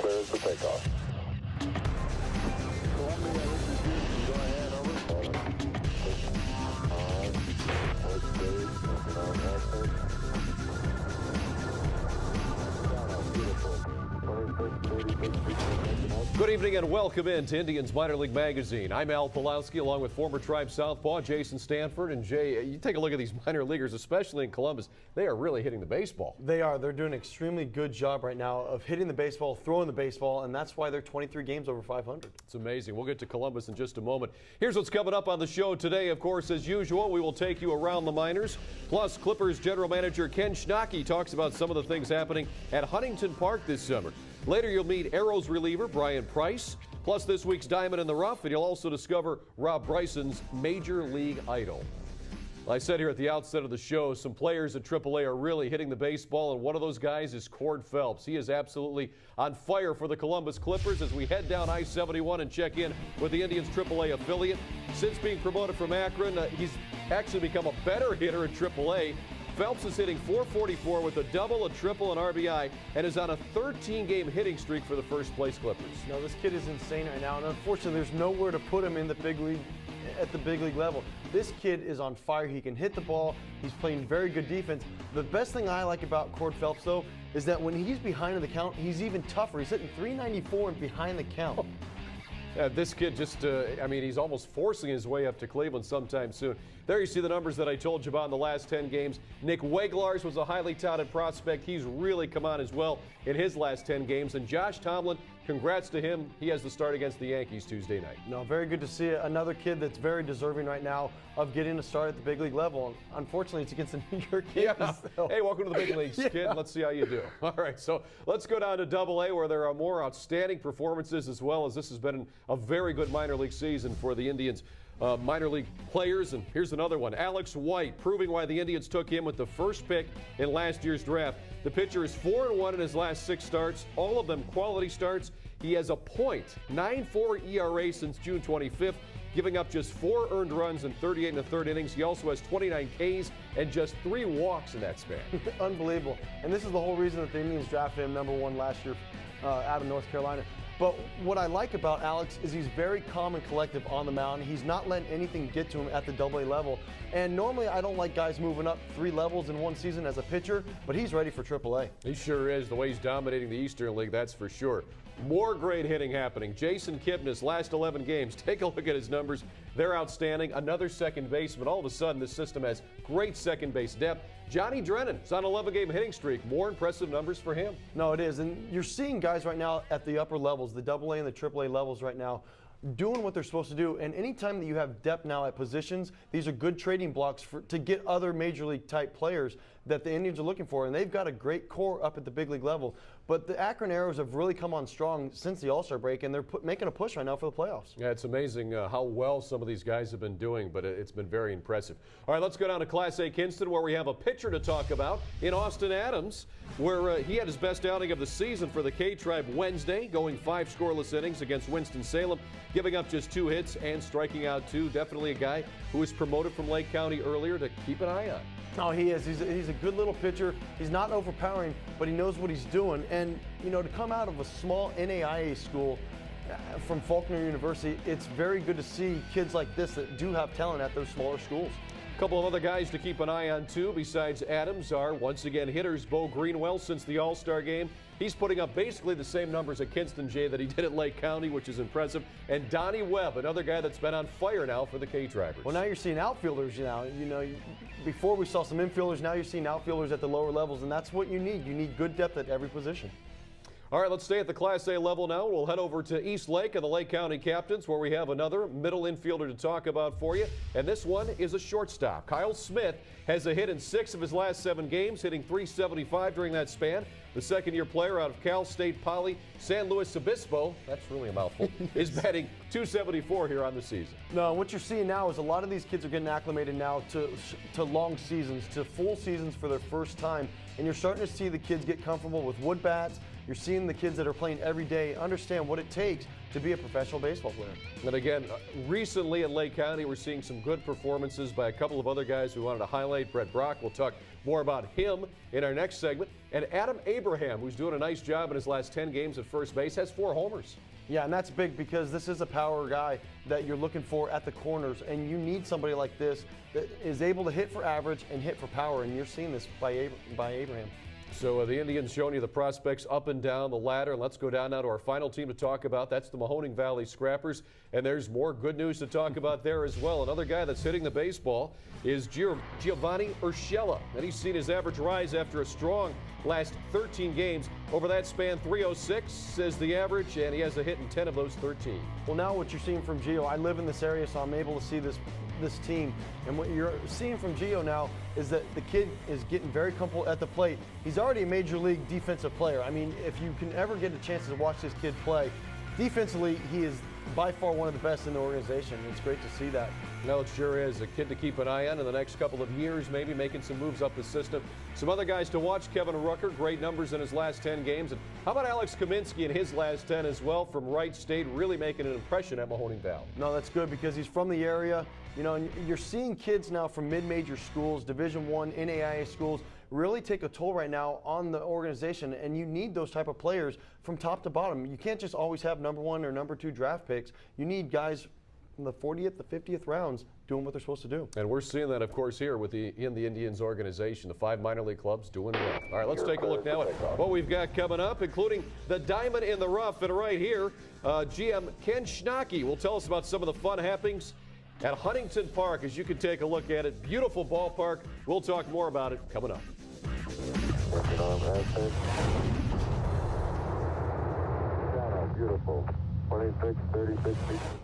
cleared for takeoff. Columbia, this is Houston. Go ahead, over. Good evening and welcome in to Indians Minor League Magazine. I'm Al Pulowski along with former Tribe Southpaw Jason Stanford. And Jay, you take a look at these minor leaguers, especially in Columbus. They are really hitting the baseball. They are. They're doing an extremely good job right now of hitting the baseball, throwing the baseball, and that's why they're 23 games over 500. It's amazing. We'll get to Columbus in just a moment. Here's what's coming up on the show today. Of course, as usual, we will take you around the minors. Plus, Clippers general manager Ken Schnocky talks about some of the things happening at Huntington Park this summer. Later, you'll meet Arrows reliever Brian Price. Plus, this week's Diamond in the Rough, and you'll also discover Rob Bryson's Major League Idol. I said here at the outset of the show, some players at AAA are really hitting the baseball, and one of those guys is Cord Phelps. He is absolutely on fire for the Columbus Clippers as we head down I-71 and check in with the Indians' AAA affiliate. Since being promoted from Akron, he's actually become a better hitter at AAA. Phelps is hitting .444 with a double, a triple, and RBI, and is on a 13-game hitting streak for the first-place Clippers. No, this kid is insane right now, and unfortunately, there's nowhere to put him in the big league, at the big league level. This kid is on fire. He can hit the ball. He's playing very good defense. The best thing I like about Cord Phelps, though, is that when he's behind in the count, he's even tougher. He's hitting .394 and behind the count. This kid just, he's almost forcing his way up to Cleveland sometime soon. There you see the numbers that I told you about in the last 10 games. Nick Weglars was a highly touted prospect. He's really come on as well in his last 10 games. And Josh Tomlin, congrats to him. He has the start against the Yankees Tuesday night. No, very good to see it. Another kid that's very deserving right now of getting a start at the big league level. Unfortunately, it's against the New York Yankees. Yeah. So. Hey, welcome to the big leagues, kid. Yeah. Let's see how you do. All right, so let's go down to DoubleA where there are more outstanding performances as well, as this has been a very good minor league season for the Indians. Minor league players, and here's another one. Alex White, proving why the Indians took him with the first pick in last year's draft. The pitcher is 4-1 in his last 6 starts, all of them quality starts. He has a .94 ERA since June 25th, giving up just 4 earned runs in 38 1/3 innings. He also has 29 Ks and just 3 walks in that span. Unbelievable. And this is the whole reason that the Indians drafted him #1 last year out of North Carolina. But what I like about Alex is he's very calm and collective on the mound. He's not letting anything get to him at the AA level. And normally I don't like guys moving up 3 levels in one season as a pitcher, but he's ready for AAA. He sure is. The way he's dominating the Eastern League, that's for sure. More great hitting happening. Jason Kipnis, last 11 games. Take a look at his numbers. They're outstanding. Another second baseman. All of a sudden, this system has great second base depth. Johnny Drennan is on an 11-game hitting streak. More impressive numbers for him. No, it is. And you're seeing guys right now at the upper levels, the AA and the AAA levels right now, doing what they're supposed to do. And anytime that you have depth now at positions, these are good trading blocks to get other major league type players that the Indians are looking for. And they've got a great core up at the big league level. But the Akron Arrows have really come on strong since the All-Star break, and they're making a push right now for the playoffs. Yeah, it's amazing how well some of these guys have been doing, but it's been very impressive. All right, let's go down to Class A Kinston, where we have a pitcher to talk about in Austin Adams, where he had his best outing of the season for the K-Tribe Wednesday, going 5 scoreless innings against Winston-Salem, giving up just 2 hits and striking out 2. Definitely a guy who was promoted from Lake County earlier to keep an eye on. No, he is. He's a good little pitcher. He's not overpowering, but he knows what he's doing. And, you know, to come out of a small NAIA school from Faulkner University, it's very good to see kids like this that do have talent at those smaller schools. A couple of other guys to keep an eye on, too, besides Adams are, once again, hitters. Bo Greenwell, since the All-Star game, he's putting up basically the same numbers at Kinston, Jay, that he did at Lake County, which is impressive. And Donnie Webb, another guy that's been on fire now for the K-Tribers. Well, now you're seeing outfielders now. Before we saw some infielders, now you're seeing outfielders at the lower levels, and that's what you need. You need good depth at every position. All right, let's stay at the Class A level now. We'll head over to East Lake and the Lake County Captains, where we have another middle infielder to talk about for you. And this one is a shortstop. Kyle Smith has a hit in 6 of his last 7 games, hitting .375 during that span. The second-year player out of Cal State Poly San Luis Obispo, that's really a mouthful, is batting .274 here on the season. No, what you're seeing now is a lot of these kids are getting acclimated now to long seasons, to full seasons for their first time. And you're starting to see the kids get comfortable with wood bats. You're seeing the kids that are playing every day understand what it takes to be a professional baseball player. And again, recently in Lake County, we're seeing some good performances by a couple of other guys we wanted to highlight. Brett Brock, we'll talk more about him in our next segment. And Adam Abraham, who's doing a nice job in his last 10 games at first base, has 4 homers. Yeah, and that's big because this is a power guy that you're looking for at the corners, and you need somebody like this that is able to hit for average and hit for power, and you're seeing this by Abraham. So the Indians showing you the prospects up and down the ladder. Let's go down now to our final team to talk about. That's the Mahoning Valley Scrappers. And there's more good news to talk about there as well. Another guy that's hitting the baseball is Giovanni Urshela. And he's seen his average rise after a strong last 13 games. Over that span, 306 is the average, and he has a hit in 10 of those 13. Well, now what you're seeing from Gio, I live in this area, so I'm able to see this team. And what you're seeing from Gio now is that the kid is getting very comfortable at the plate. He's already a major league defensive player. I mean, if you can ever get a chance to watch this kid play, defensively, he is by far one of the best in the organization. It's great to see that. No, it sure is. A kid to keep an eye on in the next couple of years, maybe making some moves up the system. Some other guys to watch, Kevin Rucker, great numbers in his last 10 games. And how about Alex Kaminsky in his last 10 as well from Wright State, really making an impression at Mahoning Valley? No, that's good because he's from the area. You know, and you're seeing kids now from mid-major schools, Division I, NAIA schools, really take a toll right now on the organization, and you need those type of players from top to bottom. You can't just always have number 1 or number 2 draft picks. You need guys from the 40th, the 50th rounds doing what they're supposed to do. And we're seeing that, of course, here in the Indians organization, the 5 minor league clubs doing well. All right, let's take a look now at what we've got coming up, including the diamond in the rough. And right here, GM Ken Schnocky will tell us about some of the fun happenings at Huntington Park, as you can take a look at it. Beautiful ballpark. We'll talk more about it coming up. Beautiful. 26, 36 feet.